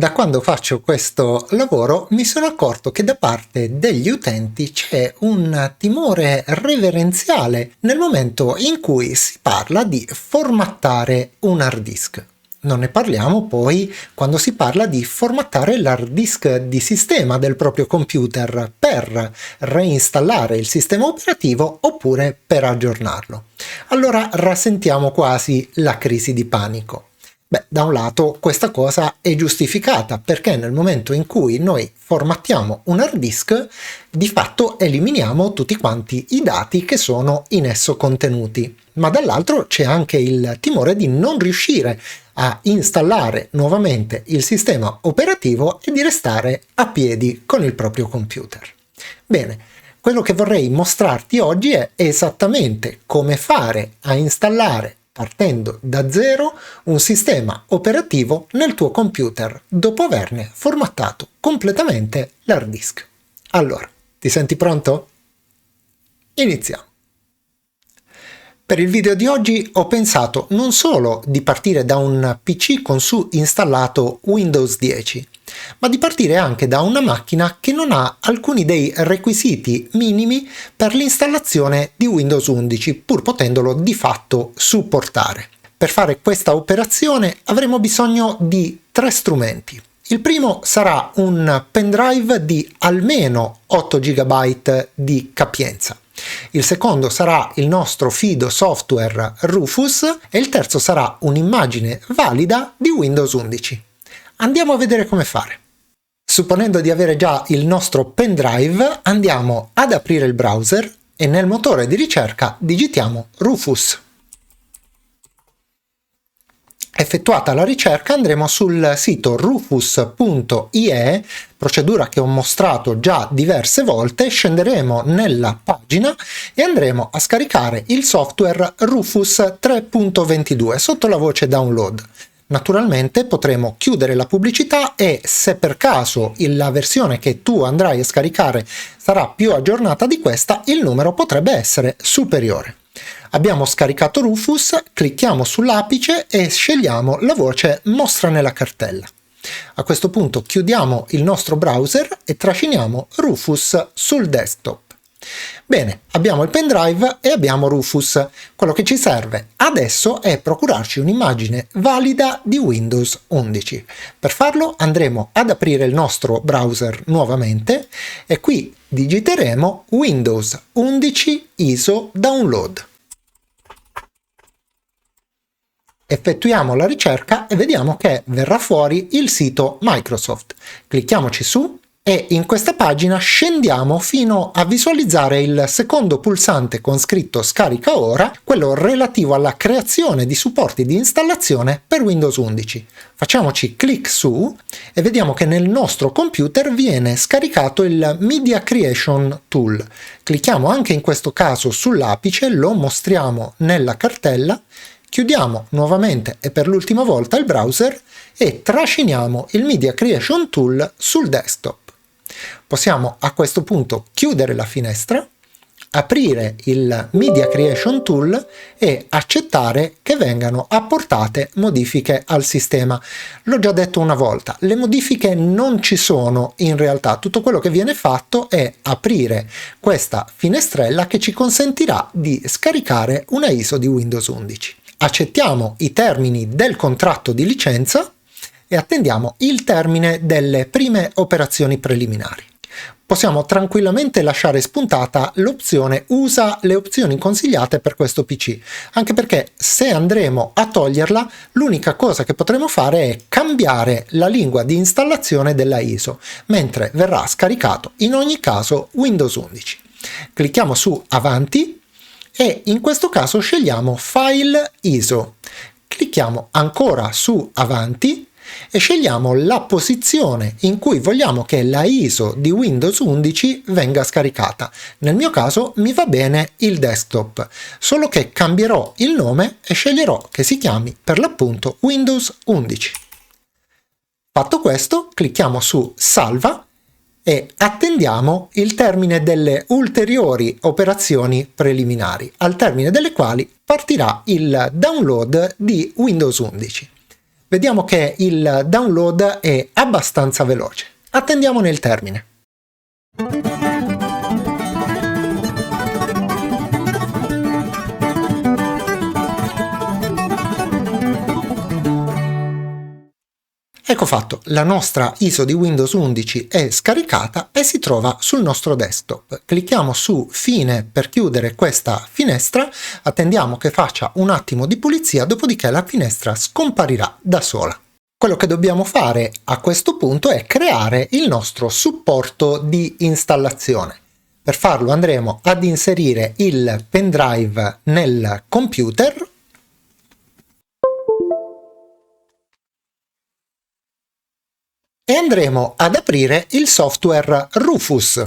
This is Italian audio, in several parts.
Da quando faccio questo lavoro mi sono accorto che da parte degli utenti c'è un timore reverenziale nel momento in cui si parla di formattare un hard disk. Non ne parliamo poi quando si parla di formattare l'hard disk di sistema del proprio computer per reinstallare il sistema operativo oppure per aggiornarlo. Allora rasentiamo quasi la crisi di panico. Beh, da un lato questa cosa è giustificata perché nel momento in cui noi formattiamo un hard disk, di fatto eliminiamo tutti quanti i dati che sono in esso contenuti. Ma dall'altro c'è anche il timore di non riuscire a installare nuovamente il sistema operativo e di restare a piedi con il proprio computer. Bene, quello che vorrei mostrarti oggi è esattamente come fare a installare partendo da zero un sistema operativo nel tuo computer dopo averne formattato completamente l'hard disk. Allora, ti senti pronto? Iniziamo. Per il video di oggi ho pensato non solo di partire da un PC con su installato Windows 10, ma di partire anche da una macchina che non ha alcuni dei requisiti minimi per l'installazione di Windows 11, pur potendolo di fatto supportare. Per fare questa operazione avremo bisogno di 3 strumenti. Il primo sarà un pendrive di almeno 8 GB di capienza. Il secondo sarà il nostro fido software Rufus e il terzo sarà un'immagine valida di Windows 11. Andiamo a vedere come fare. Supponendo di avere già il nostro pendrive, andiamo ad aprire il browser e nel motore di ricerca digitiamo Rufus. Effettuata la ricerca andremo sul sito rufus.ie, procedura che ho mostrato già diverse volte, scenderemo nella pagina e andremo a scaricare il software Rufus 3.22 sotto la voce download. Naturalmente potremo chiudere la pubblicità e se per caso la versione che tu andrai a scaricare sarà più aggiornata di questa, il numero potrebbe essere superiore. Abbiamo scaricato Rufus, clicchiamo sull'apice e scegliamo la voce Mostra nella cartella. A questo punto chiudiamo il nostro browser e trasciniamo Rufus sul desktop. Bene, abbiamo il pendrive e abbiamo Rufus. Quello che ci serve adesso è procurarci un'immagine valida di Windows 11. Per farlo andremo ad aprire il nostro browser nuovamente e qui digiteremo Windows 11 ISO Download. Effettuiamo la ricerca e vediamo che verrà fuori il sito Microsoft. Clicchiamoci su e in questa pagina scendiamo fino a visualizzare il secondo pulsante con scritto Scarica ora, quello relativo alla creazione di supporti di installazione per Windows 11. Facciamoci clic su e vediamo che nel nostro computer viene scaricato il Media Creation Tool. Clicchiamo anche in questo caso sull'apice, lo mostriamo nella cartella. Chiudiamo nuovamente e per l'ultima volta il browser e trasciniamo il Media Creation Tool sul desktop. Possiamo a questo punto chiudere la finestra, aprire il Media Creation Tool e accettare che vengano apportate modifiche al sistema. L'ho già detto una volta, le modifiche non ci sono in realtà, tutto quello che viene fatto è aprire questa finestrella che ci consentirà di scaricare una ISO di Windows 11. Accettiamo i termini del contratto di licenza e attendiamo il termine delle prime operazioni preliminari. Possiamo tranquillamente lasciare spuntata l'opzione usa le opzioni consigliate per questo PC, anche perché se andremo a toglierla, l'unica cosa che potremo fare è cambiare la lingua di installazione della ISO, mentre verrà scaricato in ogni caso Windows 11. Clicchiamo su Avanti e in questo caso scegliamo File ISO. Clicchiamo ancora su Avanti e scegliamo la posizione in cui vogliamo che la ISO di Windows 11 venga scaricata. Nel mio caso mi va bene il desktop, solo che cambierò il nome e sceglierò che si chiami per l'appunto Windows 11. Fatto questo, clicchiamo su Salva e attendiamo il termine delle ulteriori operazioni preliminari, al termine delle quali partirà il download di Windows 11. Vediamo che il download è abbastanza veloce. Attendiamo nel termine. Ecco fatto, la nostra ISO di Windows 11 è scaricata e si trova sul nostro desktop. Clicchiamo su Fine per chiudere questa finestra, attendiamo che faccia un attimo di pulizia, dopodiché la finestra scomparirà da sola. Quello che dobbiamo fare a questo punto è creare il nostro supporto di installazione. Per farlo andremo ad inserire il pendrive nel computer e andremo ad aprire il software Rufus.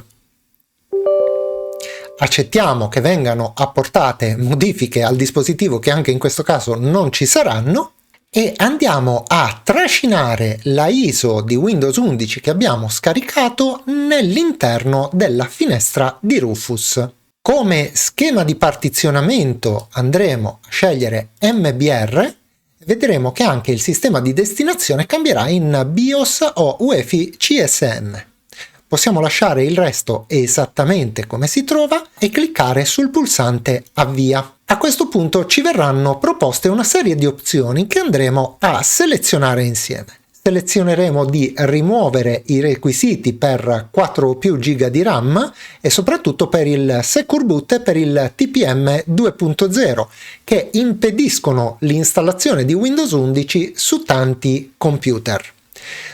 Accettiamo che vengano apportate modifiche al dispositivo che anche in questo caso non ci saranno e andiamo a trascinare la ISO di Windows 11 che abbiamo scaricato nell'interno della finestra di Rufus. Come schema di partizionamento andremo a scegliere MBR. Vedremo che anche il sistema di destinazione cambierà in BIOS o UEFI CSM. Possiamo lasciare il resto esattamente come si trova e cliccare sul pulsante Avvia. A questo punto ci verranno proposte una serie di opzioni che andremo a selezionare insieme. Selezioneremo di rimuovere i requisiti per 4 o più GB di RAM e soprattutto per il Secure Boot e per il TPM 2.0 che impediscono l'installazione di Windows 11 su tanti computer.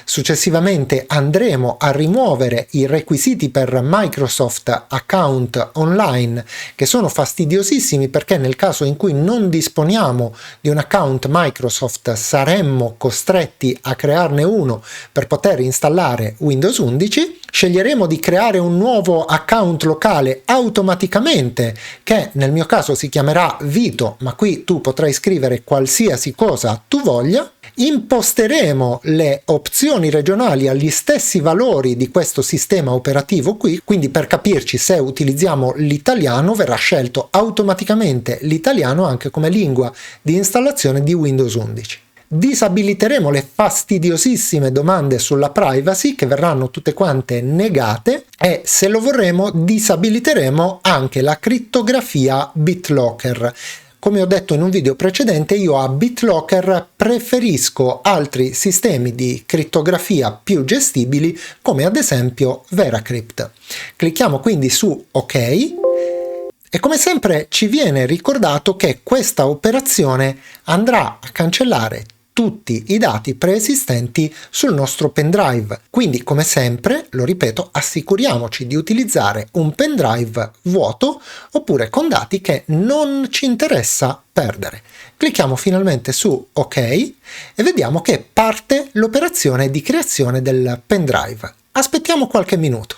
Successivamente andremo a rimuovere i requisiti per Microsoft Account Online che sono fastidiosissimi perché nel caso in cui non disponiamo di un account Microsoft saremmo costretti a crearne uno per poter installare Windows 11. Sceglieremo di creare un nuovo account locale automaticamente che nel mio caso si chiamerà Vito, ma qui tu potrai scrivere qualsiasi cosa tu voglia. Imposteremo le opzioni regionali agli stessi valori di questo sistema operativo qui, quindi per capirci se utilizziamo l'italiano verrà scelto automaticamente l'italiano anche come lingua di installazione di Windows 11. Disabiliteremo le fastidiosissime domande sulla privacy che verranno tutte quante negate e se lo vorremo disabiliteremo anche la crittografia BitLocker. Come ho detto in un video precedente, io a BitLocker preferisco altri sistemi di crittografia più gestibili, come ad esempio VeraCrypt. Clicchiamo quindi su OK e come sempre ci viene ricordato che questa operazione andrà a cancellare tutti i dati preesistenti sul nostro pendrive. Quindi, come sempre, lo ripeto, assicuriamoci di utilizzare un pendrive vuoto oppure con dati che non ci interessa perdere. Clicchiamo finalmente su OK e vediamo che parte l'operazione di creazione del pendrive. Aspettiamo qualche minuto.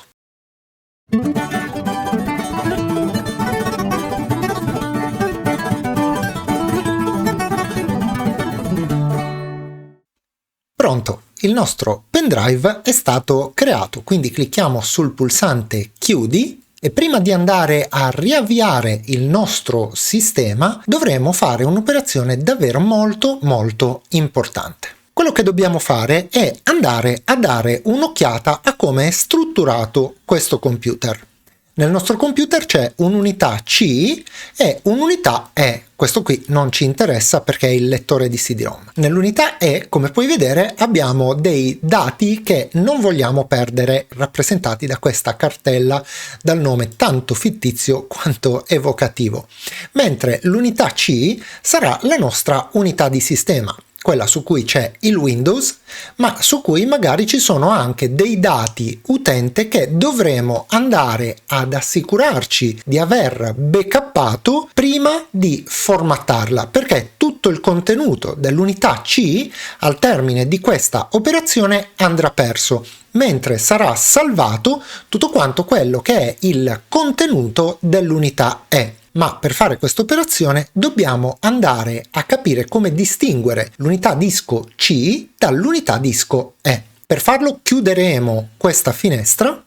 Pronto, il nostro pendrive è stato creato, quindi clicchiamo sul pulsante Chiudi e prima di andare a riavviare il nostro sistema dovremo fare un'operazione davvero molto importante. Quello che dobbiamo fare è andare a dare un'occhiata a come è strutturato questo computer. Nel nostro computer c'è un'unità C e un'unità E. Questo qui non ci interessa perché è il lettore di CD-ROM. Nell'unità E, come puoi vedere, abbiamo dei dati che non vogliamo perdere, rappresentati da questa cartella dal nome tanto fittizio quanto evocativo. Mentre l'unità C sarà la nostra unità di sistema, quella su cui c'è il Windows, ma su cui magari ci sono anche dei dati utente che dovremo andare ad assicurarci di aver backuppato prima di formattarla, perché tutto il contenuto dell'unità C al termine di questa operazione andrà perso, mentre sarà salvato tutto quanto quello che è il contenuto dell'unità E. Ma per fare questa operazione dobbiamo andare a capire come distinguere l'unità disco C dall'unità disco E. Per farlo chiuderemo questa finestra,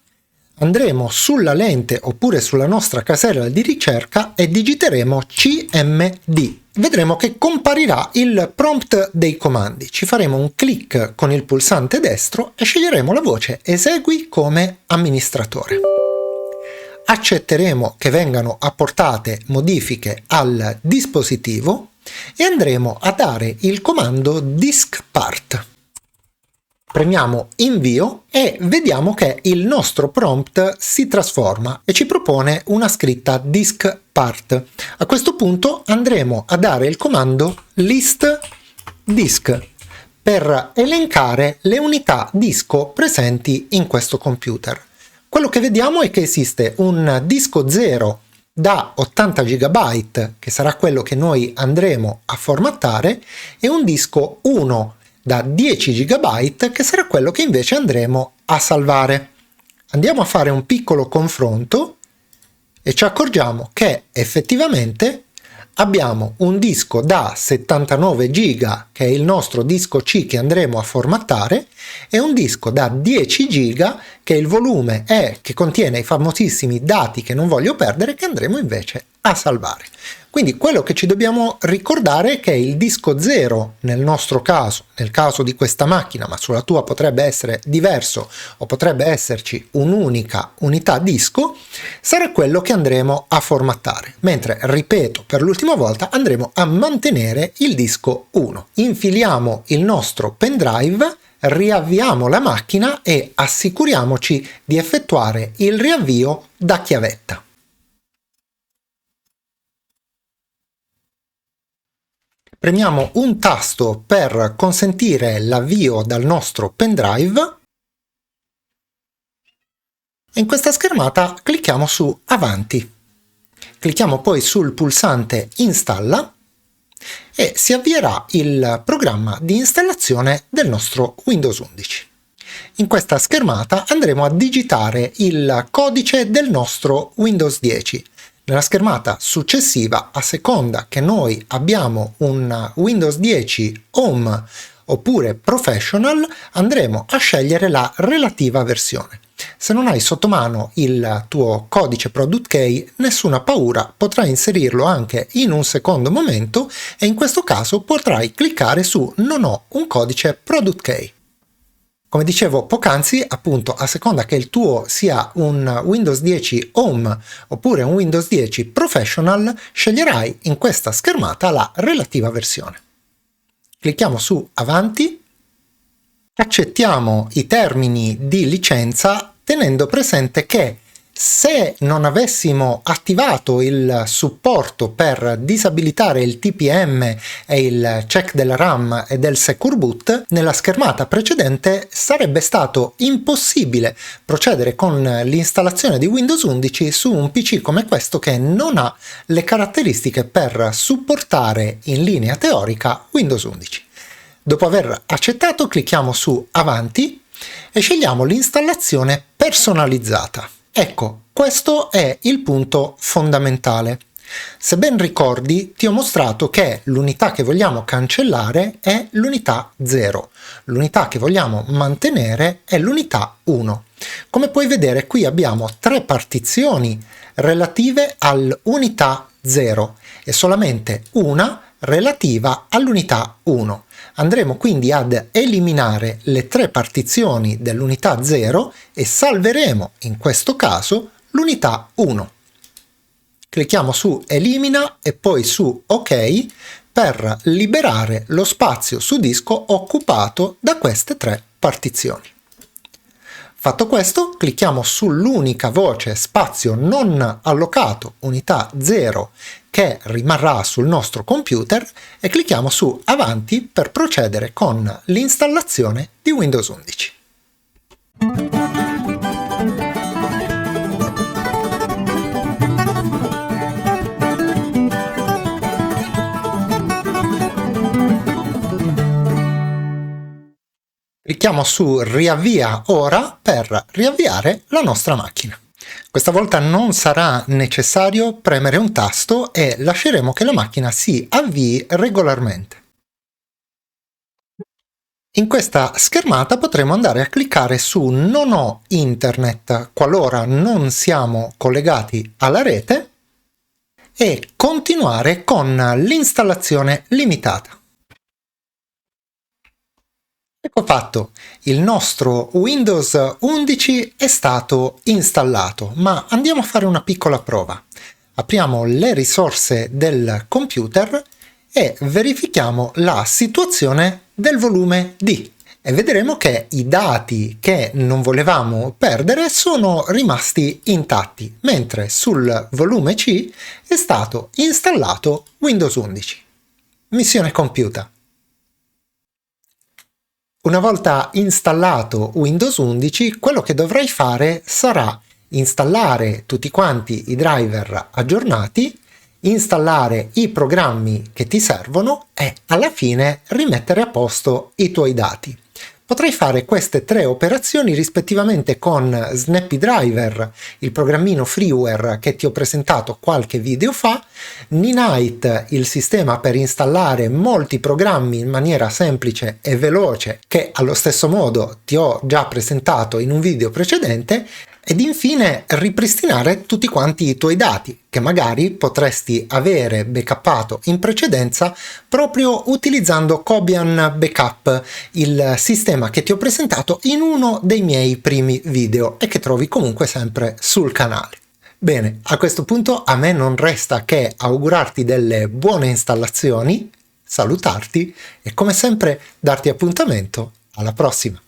andremo sulla lente oppure sulla nostra casella di ricerca e digiteremo CMD. Vedremo che comparirà il prompt dei comandi. Ci faremo un clic con il pulsante destro e sceglieremo la voce Esegui come amministratore. Accetteremo che vengano apportate modifiche al dispositivo e andremo a dare il comando diskpart. Premiamo invio e vediamo che il nostro prompt si trasforma e ci propone una scritta diskpart. A questo punto andremo a dare il comando list disk per elencare le unità disco presenti in questo computer. Quello che vediamo è che esiste un disco 0 da 80 GB, che sarà quello che noi andremo a formattare, e un disco 1 da 10 GB, che sarà quello che invece andremo a salvare. Andiamo a fare un piccolo confronto e ci accorgiamo che effettivamente abbiamo un disco da 79 GB, che è il nostro disco C che andremo a formattare, e un disco da 10 GB, che è il volume E che contiene i famosissimi dati che non voglio perdere, che andremo invece a salvare. Quindi quello che ci dobbiamo ricordare è che il disco 0, nel nostro caso, nel caso di questa macchina, ma sulla tua potrebbe essere diverso o potrebbe esserci un'unica unità disco, sarà quello che andremo a formattare, mentre, ripeto per l'ultima volta, andremo a mantenere il disco 1. Infiliamo il nostro pendrive, riavviamo la macchina e assicuriamoci di effettuare il riavvio da chiavetta. Premiamo un tasto per consentire l'avvio dal nostro pendrive e in questa schermata clicchiamo su Avanti. Clicchiamo poi sul pulsante Installa e si avvierà il programma di installazione del nostro Windows 11. In questa schermata andremo a digitare il codice del nostro Windows 10. Nella schermata successiva, a seconda che noi abbiamo un Windows 10 Home oppure Professional, andremo a scegliere la relativa versione. Se non hai sotto mano il tuo codice Product Key, nessuna paura, potrai inserirlo anche in un secondo momento e in questo caso potrai cliccare su Non ho un codice Product Key. Come dicevo poc'anzi, appunto, a seconda che il tuo sia un Windows 10 Home oppure un Windows 10 Professional, sceglierai in questa schermata la relativa versione. Clicchiamo su Avanti, accettiamo i termini di licenza tenendo presente che se non avessimo attivato il supporto per disabilitare il TPM e il check della RAM e del Secure Boot, nella schermata precedente sarebbe stato impossibile procedere con l'installazione di Windows 11 su un PC come questo che non ha le caratteristiche per supportare in linea teorica Windows 11. Dopo aver accettato, clicchiamo su Avanti e scegliamo l'installazione personalizzata. Ecco, questo è il punto fondamentale. Se ben ricordi, ti ho mostrato che l'unità che vogliamo cancellare è l'unità 0. L'unità che vogliamo mantenere è l'unità 1. Come puoi vedere, qui abbiamo 3 partizioni relative all'unità 0 e solamente una relativa all'unità 1. Andremo quindi ad eliminare le 3 partizioni dell'unità 0 e salveremo in questo caso l'unità 1. Clicchiamo su Elimina e poi su OK per liberare lo spazio su disco occupato da queste 3 partizioni. Fatto questo, clicchiamo sull'unica voce spazio non allocato unità 0 che rimarrà sul nostro computer e clicchiamo su Avanti per procedere con l'installazione di Windows 11. Clicchiamo su Riavvia ora per riavviare la nostra macchina. Questa volta non sarà necessario premere un tasto e lasceremo che la macchina si avvii regolarmente. In questa schermata potremo andare a cliccare su Non ho internet qualora non siamo collegati alla rete e continuare con l'installazione limitata. Ecco fatto, il nostro Windows 11 è stato installato, ma andiamo a fare una piccola prova. Apriamo le risorse del computer e verifichiamo la situazione del volume D e vedremo che i dati che non volevamo perdere sono rimasti intatti, mentre sul volume C è stato installato Windows 11. Missione compiuta. Una volta installato Windows 11, quello che dovrai fare sarà installare tutti quanti i driver aggiornati, installare i programmi che ti servono e alla fine rimettere a posto i tuoi dati. Potrai fare queste tre operazioni rispettivamente con Snappy Driver, il programmino freeware che ti ho presentato qualche video fa, Ninite, il sistema per installare molti programmi in maniera semplice e veloce che allo stesso modo ti ho già presentato in un video precedente, ed infine ripristinare tutti quanti i tuoi dati che magari potresti avere backuppato in precedenza proprio utilizzando Cobian Backup, il sistema che ti ho presentato in uno dei miei primi video e che trovi comunque sempre sul canale. Bene, a questo punto a me non resta che augurarti delle buone installazioni, salutarti e come sempre darti appuntamento alla prossima.